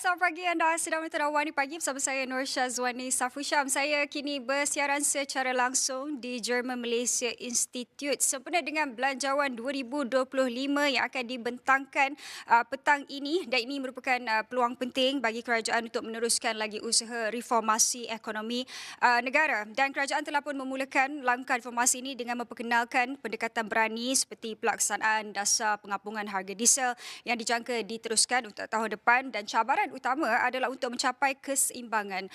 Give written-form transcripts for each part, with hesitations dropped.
selamat pagi anda sedang menonton Awani Pagi bersama saya Nur Syazwani Safusham. Saya kini bersiaran secara langsung di German Malaysia Institute sempena dengan Belanjawan 2025 yang akan dibentangkan petang ini, dan ini merupakan peluang penting bagi kerajaan untuk meneruskan lagi usaha reformasi ekonomi negara. Dan kerajaan telah pun memulakan langkah reformasi ini dengan memperkenalkan pendekatan berani seperti pelaksanaan dasar pengapungan harga diesel yang dijangka diteruskan untuk tahun depan, dan cabaran utama adalah untuk mencapai keseimbangan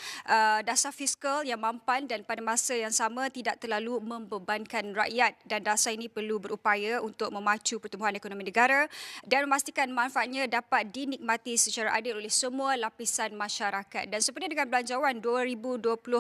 dasar fiskal yang mampan dan pada masa yang sama tidak terlalu membebankan rakyat, dan dasar ini perlu berupaya untuk memacu pertumbuhan ekonomi negara dan memastikan manfaatnya dapat dinikmati secara adil oleh semua lapisan masyarakat. Dan sempena dengan Belanjawan 2025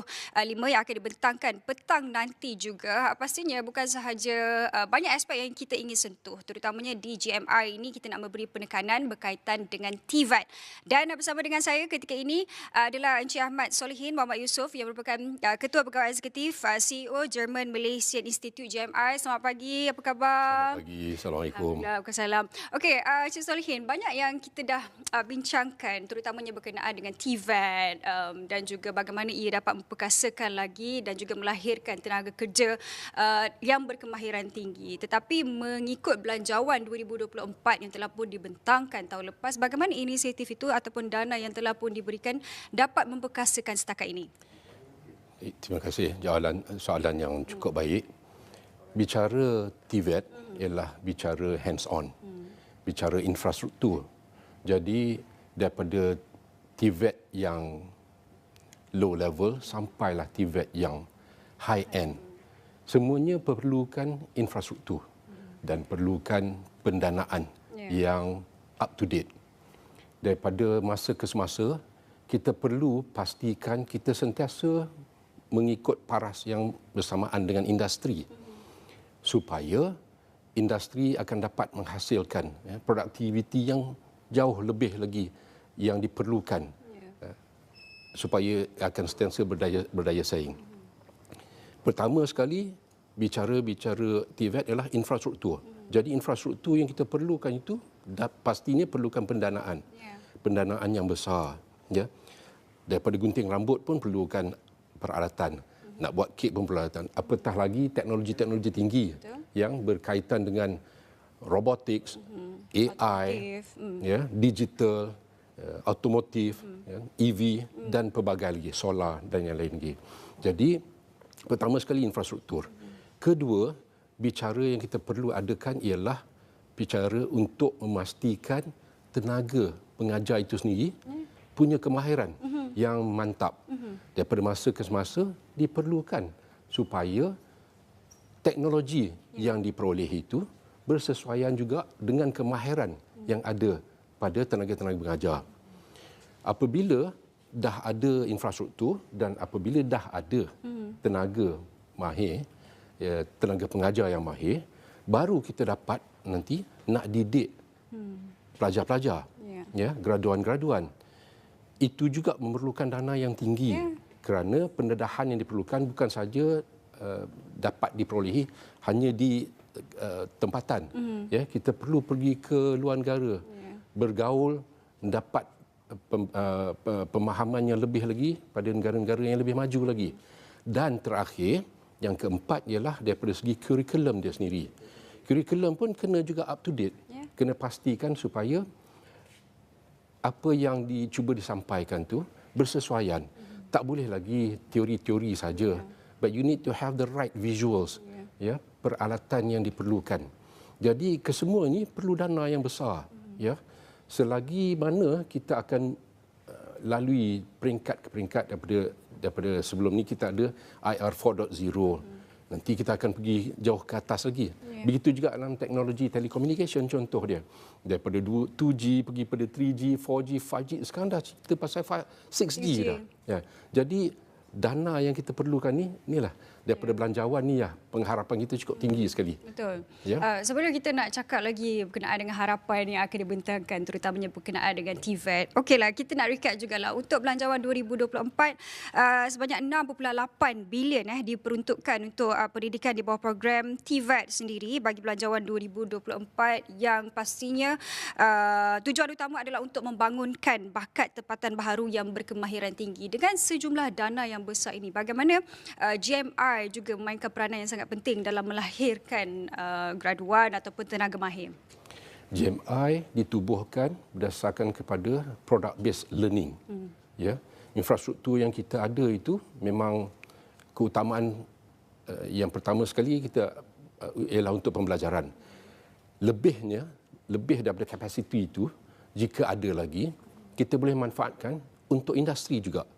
yang akan dibentangkan petang nanti juga, pastinya bukan sahaja banyak aspek yang kita ingin sentuh, terutamanya di GMR ini kita nak memberi penekanan berkaitan dengan TVET. Dan bersama dengan saya ketika ini adalah Encik Ahmad Solihin Muhammad Yusof yang merupakan Ketua Pegawai Eksekutif CEO German Malaysian Institute GMR. Selamat pagi, apa khabar? Selamat pagi, Assalamualaikum. Alhamdulillah, waalaikumsalam. Okey, Encik Solihin, banyak yang kita dah bincangkan terutamanya berkenaan dengan TVET dan juga bagaimana ia dapat memperkasakan lagi dan juga melahirkan tenaga kerja yang berkemahiran tinggi. Tetapi mengikut Belanjawan 2024 yang telah pun dibentangkan tahun lepas, bagaimana inisiatif itu ataupun dana yang telah pun diberikan dapat memperkasakan setakat ini? Terima kasih, soalan yang cukup baik. Bicara TVET ialah bicara hands-on, bicara infrastruktur. Jadi daripada TVET yang low level sampailah TVET yang high end, semuanya perlukan infrastruktur dan perlukan pendanaan yang up to date. Daripada masa ke semasa, kita perlu pastikan kita sentiasa mengikut paras yang bersamaan dengan industri supaya industri akan dapat menghasilkan produktiviti yang jauh lebih lagi yang diperlukan supaya akan sentiasa berdaya saing. Pertama sekali, bicara TVET ialah infrastruktur. Jadi infrastruktur yang kita perlukan itu pastinya perlukan pendanaan. Pendanaan yang besar. Ya. Daripada gunting rambut pun perlukan peralatan. Nak buat kek pun peralatan. Apatah lagi teknologi-teknologi tinggi yang berkaitan dengan robotics, AI, digital, automotif, EV dan pelbagai lagi, solar dan yang lain lagi. Jadi pertama sekali infrastruktur. Kedua, bicara yang kita perlu adakan ialah bicara untuk memastikan tenaga pengajar itu sendiri punya kemahiran yang mantap. Daripada masa ke semasa diperlukan supaya teknologi yang diperoleh itu bersesuaian juga dengan kemahiran yang ada pada tenaga-tenaga pengajar. Apabila dah ada infrastruktur dan apabila dah ada tenaga mahir, tenaga pengajar yang mahir, baru kita dapat nanti nak didik pelajar-pelajar, graduan-graduan. Itu juga memerlukan dana yang tinggi kerana pendedahan yang diperlukan bukan saja dapat diperolehi hanya di tempatan. Kita perlu pergi ke luar negara, bergaul, mendapat pemahaman yang lebih lagi pada negara-negara yang lebih maju lagi. Dan terakhir, yang keempat ialah daripada segi kurikulum dia sendiri. Kurikulum pun kena juga up to date. Kena pastikan supaya apa yang dicuba disampaikan tu bersesuaian. Tak boleh lagi teori-teori saja. But you need to have the right visuals. Peralatan yang diperlukan. Jadi kesemua ini perlu dana yang besar. Selagi mana kita akan lalui peringkat ke peringkat daripada sebelum ni kita ada IR 4.0. Nanti kita akan pergi jauh ke atas lagi. Begitu juga dalam teknologi telekomunikasi contoh dia. Daripada 2G pergi pada 3G, 4G, 5G. Sekarang dah cerita pasal 6G dah. Jadi dana yang kita perlukan ni, inilah daripada belanjawan ni ya, pengharapan kita cukup tinggi sekali. Betul. Ya. Sebelum kita nak cakap lagi berkenaan dengan harapan yang akan dibentangkan terutamanya berkenaan dengan TVET. Okeylah, kita nak recap jugalah. Untuk belanjawan 2024 sebanyak 6.8 bilion diperuntukkan untuk pendidikan di bawah program TVET sendiri bagi belanjawan 2024 yang pastinya tujuan utama adalah untuk membangunkan bakat tempatan baharu yang berkemahiran tinggi. Dengan sejumlah dana yang besar ini, bagaimana GMI juga memainkan peranan yang sangat penting dalam melahirkan graduan ataupun tenaga mahir? GMI ditubuhkan berdasarkan kepada product based learning. Ya, infrastruktur yang kita ada itu memang keutamaan yang pertama sekali kita ialah untuk pembelajaran. Lebih daripada kapasiti itu, jika ada lagi, kita boleh manfaatkan untuk industri juga.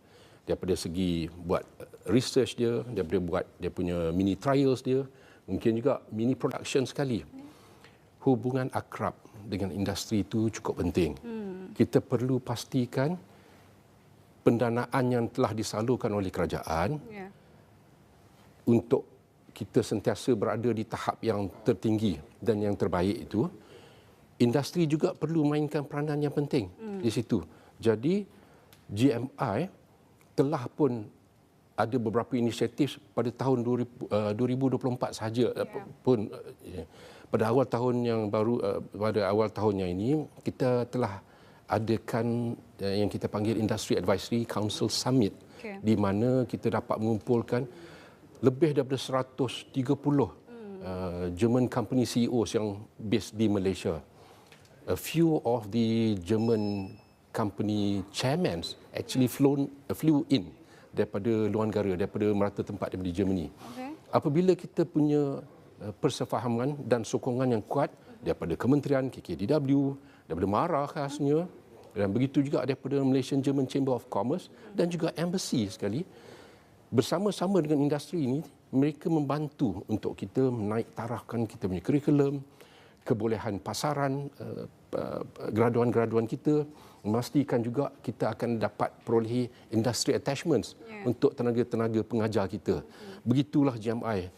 Daripada segi buat research dia, daripada buat dia punya mini trials dia, mungkin juga mini production sekali. Hubungan akrab dengan industri itu cukup penting. Kita perlu pastikan pendanaan yang telah disalurkan oleh kerajaan untuk kita sentiasa berada di tahap yang tertinggi dan yang terbaik itu. Industri juga perlu mainkan peranan yang penting di situ. Jadi GMI telah pun ada beberapa inisiatif pada tahun 2024 sahaja pun pada awal tahun yang baru, pada awal tahun yang ini kita telah adakan yang kita panggil Industry Advisory Council Summit, di mana kita dapat mengumpulkan lebih daripada 130 German company CEOs yang based di Malaysia. A few of the German company chairmen actually flew in daripada luar negara, daripada merata tempat daripada Germany. Apabila kita punya persefahaman dan sokongan yang kuat daripada Kementerian KKDW, daripada MARA khasnya, dan begitu juga daripada Malaysian German Chamber of Commerce dan juga embassy sekali, bersama-sama dengan industri ini, mereka membantu untuk kita menaik tarafkan kita punya kurikulum, kebolehan pasaran, graduan-graduan kita, memastikan juga kita akan dapat perolehi industry attachments untuk tenaga-tenaga pengajar kita. Begitulah GMI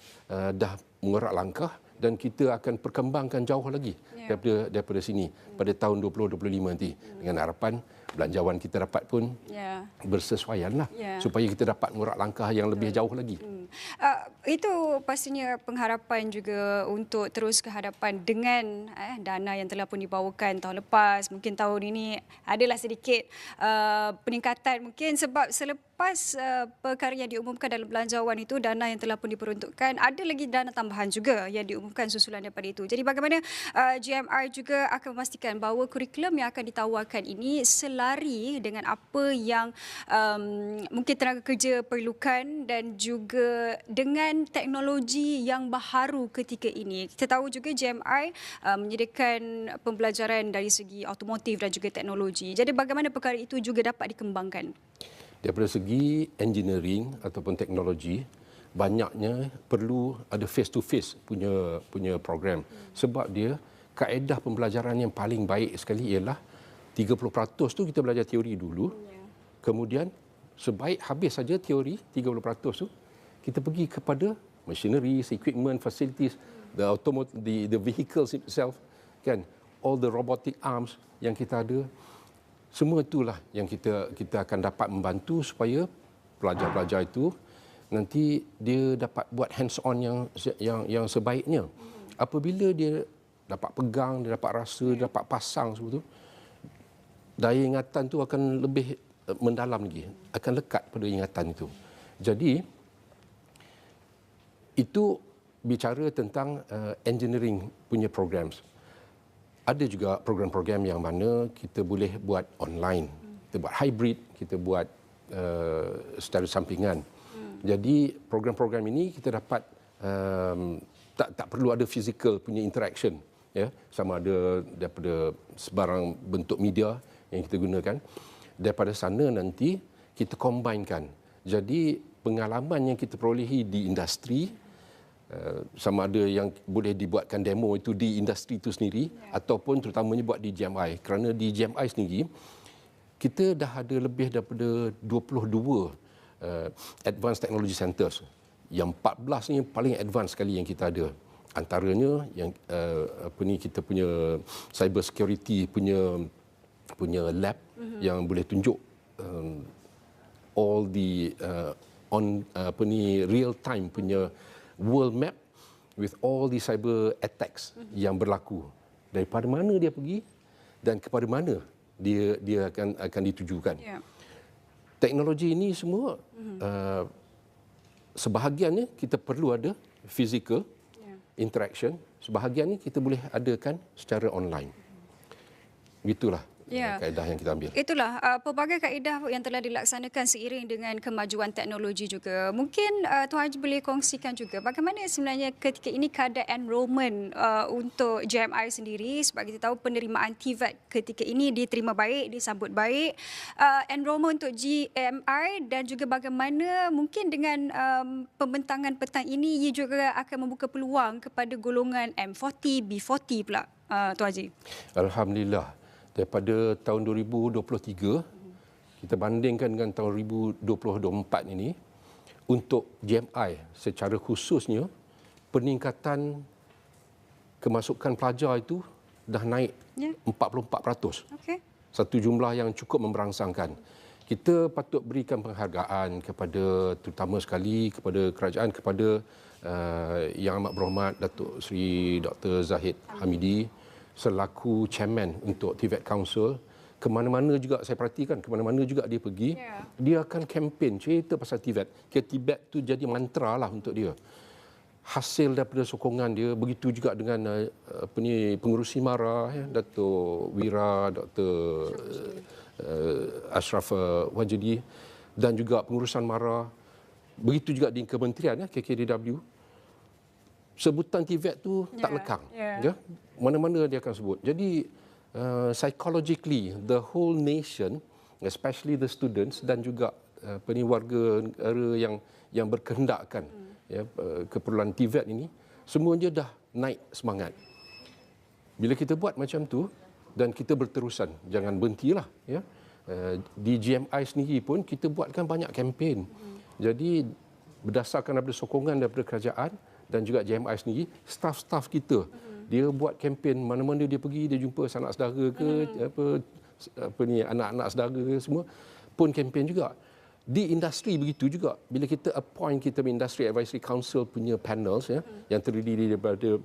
dah mengerak langkah dan kita akan perkembangkan jauh lagi daripada sini pada tahun 2025 nanti, dengan harapan belanjawan kita dapat pun bersesuaianlah supaya kita dapat mengerak langkah yang lebih jauh lagi. Itu pastinya pengharapan juga untuk terus ke hadapan dengan dana yang telah pun dibawakan tahun lepas. Mungkin tahun ini adalah sedikit peningkatan mungkin sebab selepas perkara yang diumumkan dalam belanjawan itu, dana yang telah pun diperuntukkan, ada lagi dana tambahan juga yang diumumkan susulan daripada itu. Jadi bagaimana GMI juga akan memastikan bahawa kurikulum yang akan ditawarkan ini selari dengan apa yang mungkin tenaga kerja perlukan dan juga dengan teknologi yang baharu ketika ini. Kita tahu juga GMI menyediakan pembelajaran dari segi automotif dan juga teknologi. Jadi bagaimana perkara itu juga dapat dikembangkan? Daripada segi engineering ataupun teknologi, banyaknya perlu ada face-to-face punya program. Sebab dia, kaedah pembelajaran yang paling baik sekali ialah 30% tu kita belajar teori dulu. Kemudian sebaik habis saja teori 30% tu, kita pergi kepada machinery, equipment, facilities, the vehicles itself, kan, all the robotic arms yang kita ada. Semua itulah yang kita akan dapat membantu supaya pelajar-pelajar itu nanti dia dapat buat hands-on yang sebaiknya. Apabila dia dapat pegang, dia dapat rasa, dia dapat pasang semua itu, daya ingatan itu akan lebih mendalam lagi, akan lekat pada ingatan itu. Jadi itu bicara tentang engineering punya programs. Ada juga program-program yang mana kita boleh buat online, kita buat hybrid, kita buat secara sampingan. Jadi program-program ini kita dapat tak perlu ada physical punya interaction, ya, sama ada daripada sebarang bentuk media yang kita gunakan. Daripada sana nanti kita combinekan. Jadi pengalaman yang kita perolehi di industri, sama ada yang boleh dibuatkan demo itu di industri itu sendiri ataupun terutamanya buat di GMI. Kerana di GMI sendiri kita dah ada lebih daripada 22 advanced technology centers Yang 14 ni paling advance sekali yang kita ada. Antaranya yang kita punya cyber security punya lab yang boleh tunjuk all the real time punya world map with all the cyber attacks yang berlaku. Daripada mana dia pergi dan kepada mana dia akan ditujukan. Yeah. Teknologi ini semua sebahagiannya kita perlu ada physical interaction, sebahagiannya kita boleh adakan secara online. Gitulah kaedah yang kita ambil. Itulah pelbagai kaedah yang telah dilaksanakan seiring dengan kemajuan teknologi juga. Mungkin Tuan Haji boleh kongsikan juga bagaimana sebenarnya ketika ini kadar enrolment untuk JMI sendiri, sebab kita tahu penerimaan TVET ketika ini diterima baik, disambut baik. Enrolment untuk JMI dan juga bagaimana mungkin dengan pembentangan petang ini ia juga akan membuka peluang kepada golongan M40, B40 pula, Tuan Haji. Alhamdulillah. Daripada tahun 2023, kita bandingkan dengan tahun 2024 ini, untuk JMI secara khususnya, peningkatan kemasukan pelajar itu dah naik 44%. Okay. Satu jumlah yang cukup memberangsangkan. Kita patut berikan penghargaan kepada, terutama sekali kepada kerajaan, kepada Yang Amat Berhormat Datuk Seri Dr. Zahid Hamidi, selaku chairman untuk TVET Council. Kemana-mana juga saya perhatikan, kemana-mana juga dia pergi, dia akan kempen cerita pasal TVET. TVET tu jadi mantra lah untuk dia. Hasil daripada sokongan dia, begitu juga dengan pengurusi MARA, Datuk Wira, Dr. Ashraf Wajidi, dan juga pengurusan MARA. Begitu juga di kementerian, KKDW. Sebutan TVET tu tak lekang. Mana-mana dia akan sebut. Jadi psychologically the whole nation, especially the students dan juga warga negara yang berkehendakkan keperluan TVET ini, semuanya dah naik semangat. Bila kita buat macam tu dan kita berterusan, jangan berhentilah. Di GMI sendiri pun kita buatkan banyak kempen. Jadi berdasarkan daripada sokongan daripada kerajaan dan juga JMI sendiri, staf-staf kita, dia buat kempen mana-mana dia pergi, dia jumpa sanak saudara ke, anak-anak saudara ke, semua pun kempen juga. Di industri begitu juga, bila kita appoint kita Industry Advisory Council punya panels, yang terdiri daripada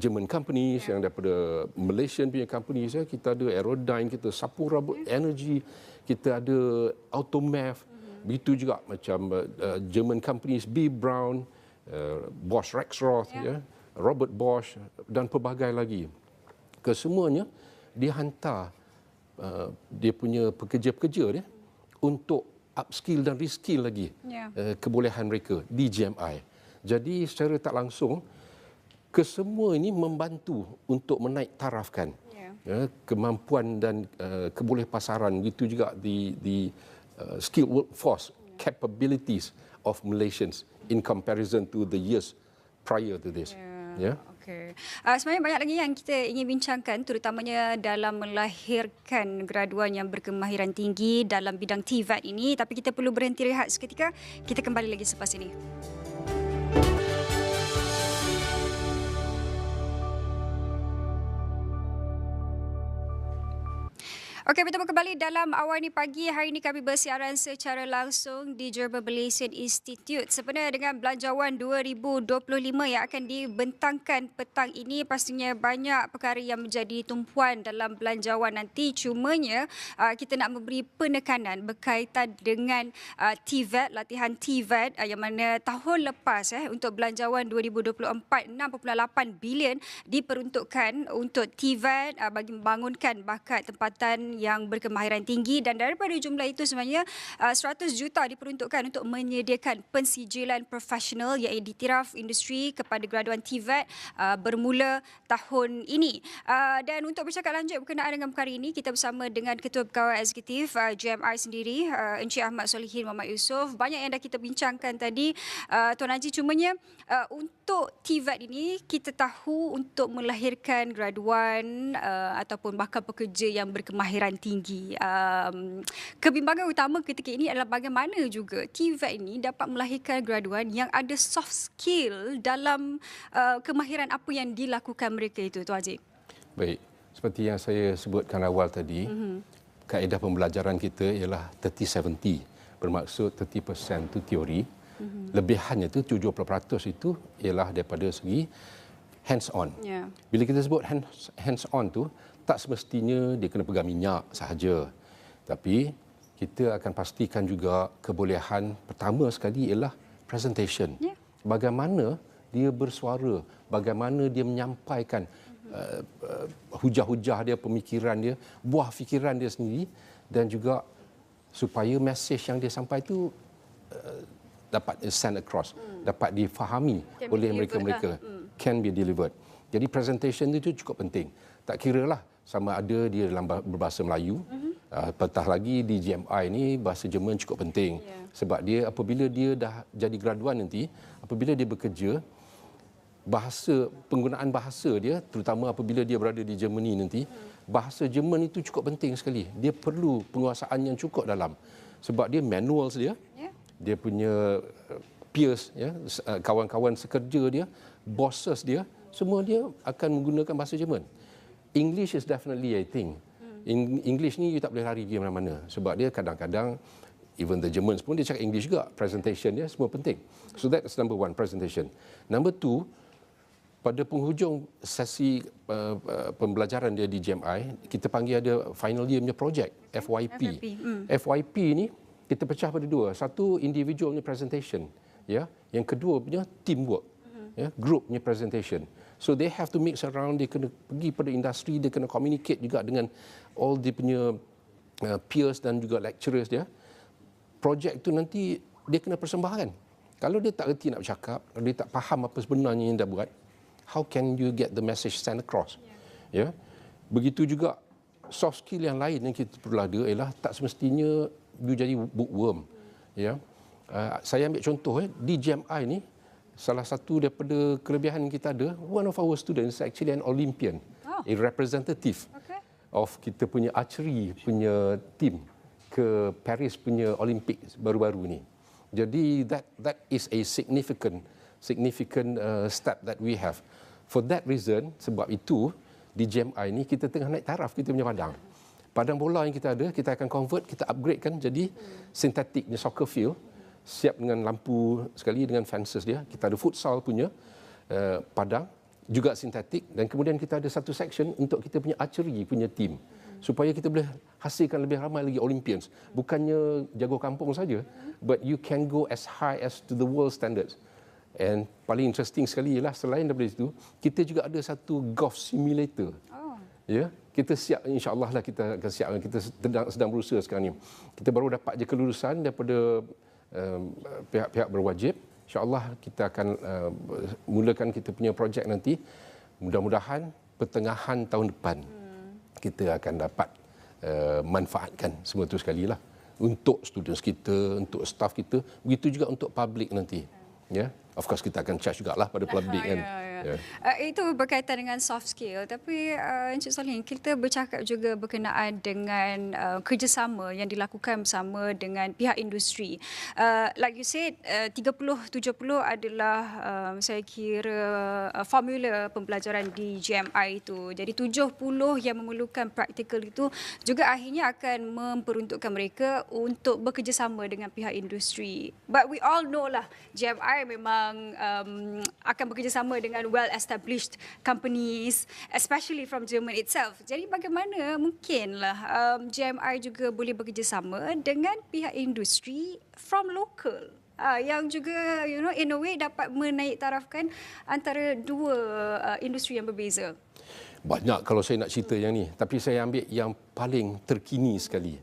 German companies, yang daripada Malaysian punya companies, kita ada Aerodyne, kita Sapura Energy, kita ada Automav, begitu juga macam German companies, B. Brown, Bosch Rexroth, Robert Bosch dan pelbagai lagi. Kesemuanya dia hantar dia punya pekerja-pekerja dia untuk upskill dan reskill lagi kebolehan mereka di GMI. Jadi secara tak langsung kesemua ini membantu untuk menaik tarafkan kemampuan dan kebolehpasaran, begitu juga di skilled workforce capabilities of Malaysians in comparison to the years prior to this. Okay. Sebenarnya banyak lagi yang kita ingin bincangkan, terutamanya dalam melahirkan graduan yang berkemahiran tinggi dalam bidang TVET ini. Tapi kita perlu berhenti rehat seketika. Kita kembali lagi selepas ini. Okey, bertemu kembali dalam Awal Ni Pagi. Hari ini kami bersiaran secara langsung di German Malaysian Institute. Sebenarnya dengan Belanjawan 2025 yang akan dibentangkan petang ini, pastinya banyak perkara yang menjadi tumpuan dalam belanjawan nanti. Cumanya kita nak memberi penekanan berkaitan dengan TVET, latihan TVET yang mana tahun lepas untuk Belanjawan 2024 6.8 bilion diperuntukkan untuk TVET bagi membangunkan bakat tempatan yang berkemahiran tinggi, dan daripada jumlah itu sebenarnya 100 juta diperuntukkan untuk menyediakan pensijilan profesional yang diiktiraf industri kepada graduan TVET bermula tahun ini. Dan untuk bercakap lanjut berkenaan dengan perkara ini, kita bersama dengan Ketua Pegawai Eksekutif JMI sendiri, Encik Ahmad Solihin Muhammad Yusof. Banyak yang dah kita bincangkan tadi, Tuan Haji. Cumanya untuk TVET ini kita tahu untuk melahirkan graduan ataupun bakal pekerja yang berkemahiran pendidikan tinggi. Kebimbangan utama ketika ini adalah bagaimana juga TVET ini dapat melahirkan graduan yang ada soft skill dalam kemahiran apa yang dilakukan mereka itu, Tuan Haziq. Baik, seperti yang saya sebutkan awal tadi, kaedah pembelajaran kita ialah 30-70, bermaksud 30% itu teori, lebihannya itu 70% itu ialah daripada segi hands-on. Yeah. Bila kita sebut hands-on tu, tak semestinya dia kena pegang minyak sahaja. Tapi kita akan pastikan juga kebolehan pertama sekali ialah presentation. Yeah. Bagaimana dia bersuara, bagaimana dia menyampaikan hujah-hujah dia, pemikiran dia, buah fikiran dia sendiri, dan juga supaya message yang dia sampai itu dapat send across, dapat difahami oleh mereka-mereka, can be delivered. Jadi presentation itu cukup penting. Tak kira lah sama ada dia dalam berbahasa Melayu, apatah lagi di GMI ini bahasa Jerman cukup penting. Sebab dia apabila dia dah jadi graduan nanti, apabila dia bekerja, penggunaan bahasa dia, terutama apabila dia berada di Germany nanti, bahasa Jerman itu cukup penting sekali. Dia perlu penguasaan yang cukup dalam. Sebab dia manuals dia, dia punya peers, kawan-kawan sekerja dia, bosses dia, semua dia akan menggunakan bahasa Jerman. English is definitely, I think. English ni you tak boleh lari dia mana-mana. Sebab dia kadang-kadang, even the Germans pun dia cakap English juga. Presentation dia semua penting. So that's number one, presentation. Number two, pada penghujung sesi pembelajaran dia di GMI, kita panggil ada final year punya project, FYP. FYP ni kita pecah pada dua. Satu, individual punya presentation. Ya. Yang kedua punya teamwork. Ya, group punya presentation. So they have to mix around, dia kena pergi pada industri, dia kena communicate juga dengan all dia punya peers dan juga lecturers dia. Projek tu nanti dia kena persembahkan. Kalau dia tak reti nak bercakap, kalau dia tak faham apa sebenarnya yang dia buat, how can you get the message sent across? Ya. Begitu juga soft skill yang lain yang kita perlu ada ialah tak semestinya you jadi bookworm. Ya. Saya ambil contoh di GMI ni, salah satu daripada kelebihan yang kita ada, one of our students actually an Olympian, a representative of kita punya archery punya team ke Paris punya Olympic baru-baru ni. Jadi that is a significant step that we have. For that reason, sebab itu di GMI ni kita tengah naik taraf kita punya padang. Padang bola yang kita ada, kita akan convert, kita upgrade kan jadi sintetiknya soccer field, siap dengan lampu sekali dengan fences dia. Kita ada futsal punya padang juga sintetik, dan kemudian kita ada satu section untuk kita punya archery punya team supaya kita boleh hasilkan lebih ramai lagi Olympians. Bukannya jago kampung saja, but you can go as high as to the world standards. And paling interesting sekali ialah selain daripada itu, kita juga ada satu golf simulator. Ya, kita siap, insya-Allah lah kita akan siap. Kita sedang berusaha sekarang ni. Kita baru dapat je kelulusan daripada pihak-pihak berwajib. InsyaAllah kita akan mulakan kita punya projek nanti. Mudah-mudahan pertengahan tahun depan kita akan dapat manfaatkan semua itu sekali lah. Untuk students kita, untuk staff kita, begitu juga untuk public nanti. Ya, of course kita akan charge jugalah pada public kan. Itu berkaitan dengan soft skill, tapi Encik Solihin, kita bercakap juga berkenaan dengan kerjasama yang dilakukan bersama dengan pihak industri. Like you said, 30-70 adalah saya kira formula pembelajaran di GMI itu. Jadi 70 yang memerlukan praktikal itu juga akhirnya akan memperuntukkan mereka untuk bekerjasama dengan pihak industri. But we all know lah, GMI memang akan bekerjasama dengan well-established companies, especially from German itself. Jadi bagaimana mungkinlah GMI juga boleh bekerjasama dengan pihak industri from local, yang juga in a way dapat menaik tarafkan antara dua industri yang berbeza. Banyak kalau saya nak cerita yang ni, tapi saya ambil yang paling terkini sekali.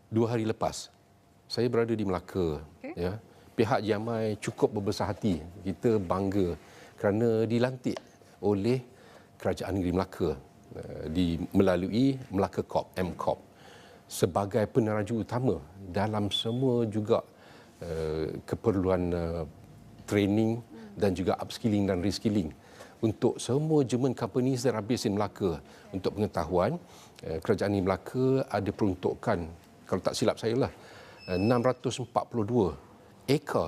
2 hari lepas, saya berada di Melaka. Ya. Pihak GMI cukup berbesar hati. Kita bangga kerana dilantik oleh Kerajaan Negeri Melaka melalui Melaka Corp, MCorp, sebagai peneraju utama dalam semua juga keperluan training dan juga upskilling dan reskilling untuk semua German companies that are based in Melaka. Untuk pengetahuan, kerajaan di Melaka ada peruntukan, kalau tak silap saya lah, 642 acre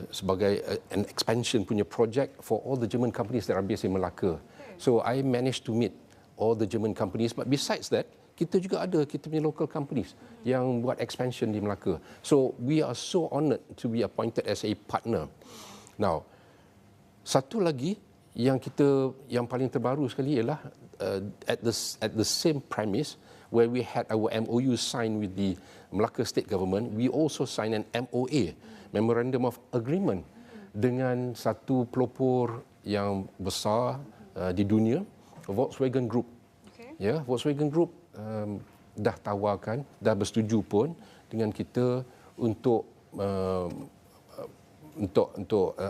sebagai an expansion punya project for all the German companies that are based in Melaka. So I managed to meet all the German companies, but besides that, kita juga ada kita punya local companies yang buat expansion di Melaka. So we are so honoured to be appointed as a partner. Now, satu lagi yang paling terbaru sekali ialah at the same premise where we had our MOU signed with the Melaka State Government, we also signed an MOA, Memorandum of Agreement, dengan satu pelopor yang besar di dunia, Volkswagen Group. Okay. Ya, Volkswagen Group dah tawarkan, dah bersetuju pun dengan kita untuk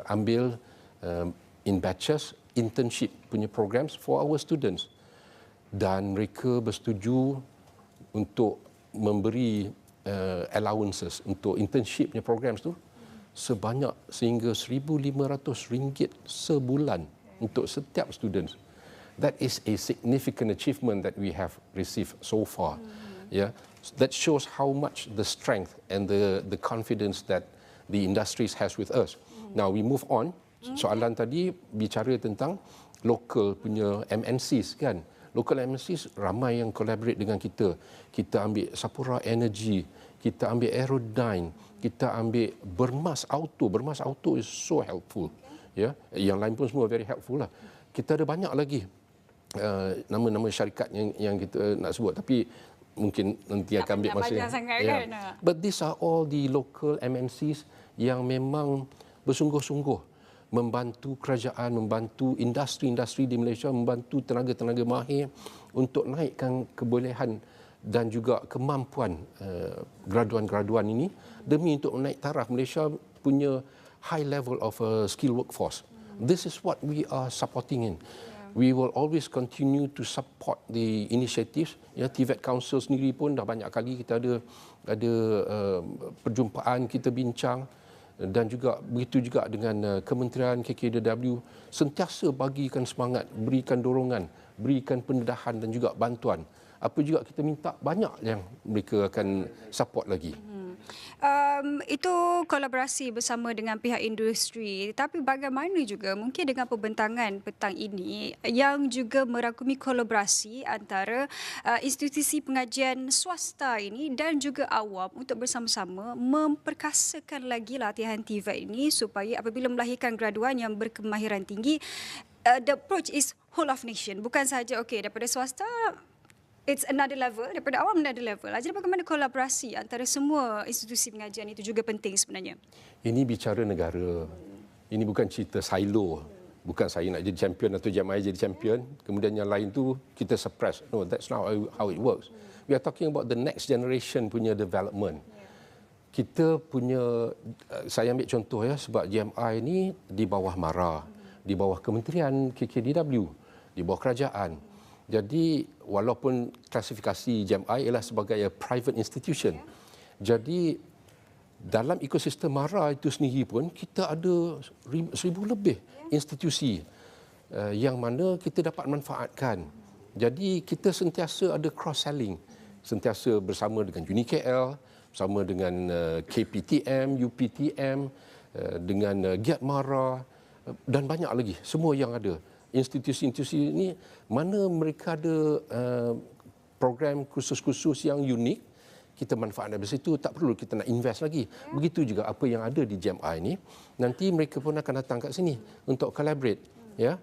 ambil in batches internship punya programs for our students, dan mereka bersetuju untuk memberi allowances untuk internship punya programs tu sebanyak sehingga RM1,500 sebulan untuk setiap students. That is a significant achievement that we have received so far. Yeah, that shows how much the strength and the confidence that the industries has with us. Now we move on. Soalan tadi bicara tentang local punya MNCs kan. Local MNCs ramai yang collaborate dengan kita. Kita ambil Sapura Energy, kita ambil Aerodyne, kita ambil Bermas Auto. Bermas Auto is so helpful. Ya, yang lain pun semua very helpful lah. Kita ada banyak lagi nama-nama syarikat yang kita nak sebut, tapi mungkin nanti akan ambil masa. Kan? But these are all the local MNCs yang memang bersungguh-sungguh membantu kerajaan, membantu industri-industri di Malaysia, membantu tenaga-tenaga mahir untuk naikkan kebolehan dan juga kemampuan graduan-graduan ini demi untuk menaik taraf Malaysia punya high level of skill workforce. This is what we are supporting in. We will always continue to support the initiatives. Ya, TVET Council sendiri pun dah banyak kali kita ada perjumpaan, kita bincang, dan juga begitu juga dengan Kementerian KKDW, sentiasa bagikan semangat, berikan dorongan, berikan pendedahan dan juga bantuan. Apa juga kita minta, banyak yang mereka akan support lagi. Itu kolaborasi bersama dengan pihak industri, tapi bagaimana juga mungkin dengan pembentangan petang ini yang juga merangkumi kolaborasi antara institusi pengajian swasta ini dan juga awam untuk bersama-sama memperkasakan lagi latihan TVET ini supaya apabila melahirkan graduan yang berkemahiran tinggi, the approach is whole of nation, bukan sahaja daripada swasta. It's another level, daripada awam another level. Jadi bagaimana kolaborasi antara semua institusi pengajian itu juga penting sebenarnya? Ini bicara negara. Ini bukan cerita silo. Bukan saya nak jadi champion atau jamaah jadi champion, kemudian yang lain tu kita suppress. No, that's not how it works. We are talking about the next generation punya development. Kita punya, saya ambil contoh ya, sebab GMI ni di bawah MARA, di bawah Kementerian KKDW, di bawah kerajaan. Jadi walaupun klasifikasi GMI ialah sebagai a private institution, jadi dalam ekosistem MARA itu sendiri pun kita ada 1,000 lebih institusi yang mana kita dapat manfaatkan. Jadi kita sentiasa ada cross-selling, sentiasa bersama dengan UniKL, bersama dengan KPTM, UPTM, dengan Giat MARA dan banyak lagi, semua yang ada. Institusi-institusi ini mana mereka ada program khusus-khusus yang unik, kita manfaatkan dari situ, tak perlu kita nak invest lagi. Begitu juga apa yang ada di GMI ini, nanti mereka pun akan datang kat sini untuk collaborate. Ya,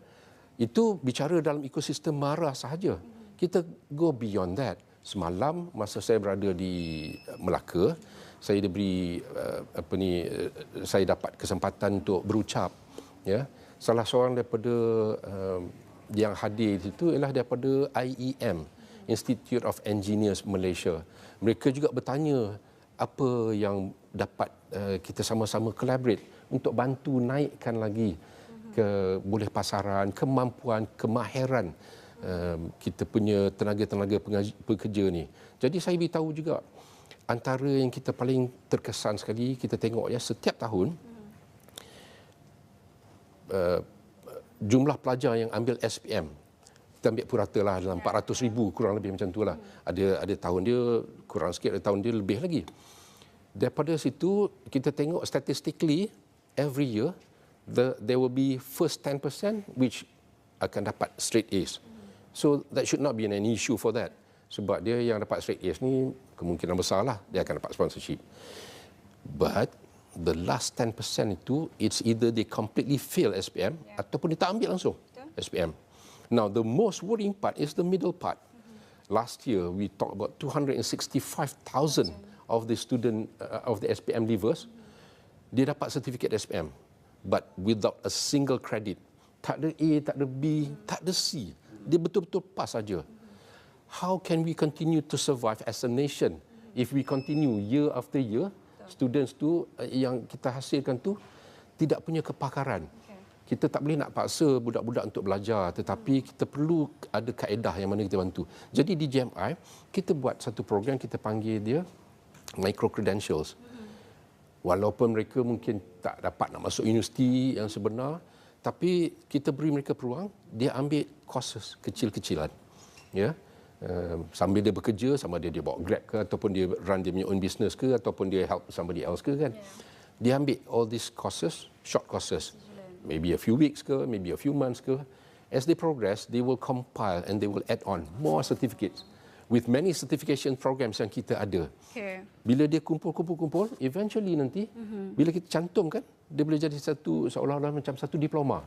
itu bicara dalam ekosistem MARA sahaja. Kita go beyond that. Semalam masa saya berada di Melaka, saya diberi saya dapat kesempatan untuk berucap. Ya, salah seorang daripada yang hadir itu ialah daripada IEM, Institute of Engineers Malaysia. Mereka juga bertanya apa yang dapat kita sama-sama collaborate untuk bantu naikkan lagi boleh pasaran, kemampuan, kemahiran kita punya tenaga-tenaga pekerja ni. Jadi saya beritahu juga antara yang kita paling terkesan sekali, kita tengok ya setiap tahun jumlah pelajar yang ambil SPM, kita ambil purata lah dalam 400,000 kurang lebih macam tu lah. Ada tahun dia kurang sikit, ada tahun dia lebih lagi. Daripada situ kita tengok statistically every year there will be first 10% which akan dapat straight A's. So that should not be an issue for that. Sebab dia yang dapat straight A's ni kemungkinan besar lah dia akan dapat sponsorship. But the last 10% itu, it's either they completely fail SPM ataupun dia tak ambil langsung SPM. Now, the most worrying part is the middle part. Last year, we talked about 265,000 of the student of the SPM leavers, dia dapat sertifikat SPM, but without a single credit. Tak ada A, tak ada B, tak ada C. Dia betul-betul pas saja. How can we continue to survive as a nation if we continue year after year? Students tu yang kita hasilkan tu tidak punya kepakaran. Kita tak boleh nak paksa budak-budak untuk belajar, tetapi kita perlu ada kaedah yang mana kita bantu. Jadi di JMI, kita buat satu program, kita panggil dia micro credentials. Walaupun mereka mungkin tak dapat nak masuk universiti yang sebenar, tapi kita beri mereka peluang, dia ambil courses kecil-kecilan. Ya. Sambil dia bekerja, sama dia bawa Grab ke, ataupun dia run dia punya own business ke, ataupun dia help somebody else ke kan. Dia ambil all these courses, short courses. Maybe a few weeks ke, maybe a few months ke. As they progress, they will compile and they will add on more certificates. With many certification programs yang kita ada. Bila dia kumpul, eventually nanti, bila kita cantumkan, dia boleh jadi satu, seolah-olah macam satu diploma.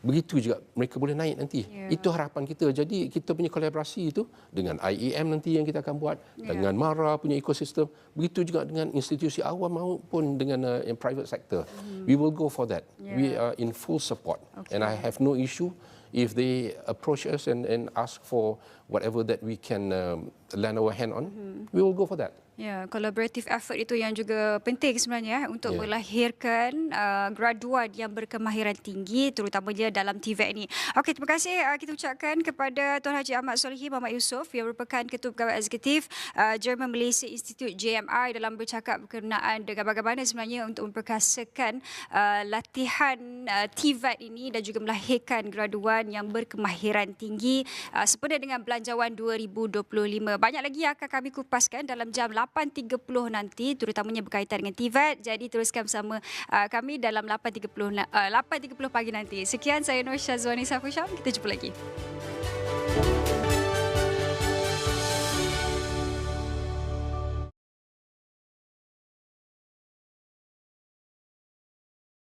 Begitu juga mereka boleh naik nanti. Itu harapan kita. Jadi kita punya kolaborasi itu dengan IEM nanti yang kita akan buat, dengan MARA punya ekosistem, begitu juga dengan institusi awam maupun dengan yang private sector. We will go for that. We are in full support. And I have no issue if they approach us and ask for whatever that we can lend our hand on. We will go for that. Ya, collaborative effort itu yang juga penting sebenarnya untuk melahirkan graduan yang berkemahiran tinggi, terutamanya dalam TVET ini. Okey, terima kasih kita ucapkan kepada Tuan Haji Ahmad Solihin Muhammad Yusof yang merupakan Ketua Pegawai Eksekutif German Malaysia Institute JMI dalam bercakap berkenaan dengan bagaimana sebenarnya untuk memperkasakan latihan TVET ini dan juga melahirkan graduan yang berkemahiran tinggi sempena dengan Belanjawan 2025. Banyak lagi yang akan kami kupaskan dalam jam 8.30 nanti, terutamanya berkaitan dengan TVET. Jadi teruskan bersama kami dalam 8.30 pagi nanti. Sekian, saya Nur Syazwani Safusyam. Kita jumpa lagi.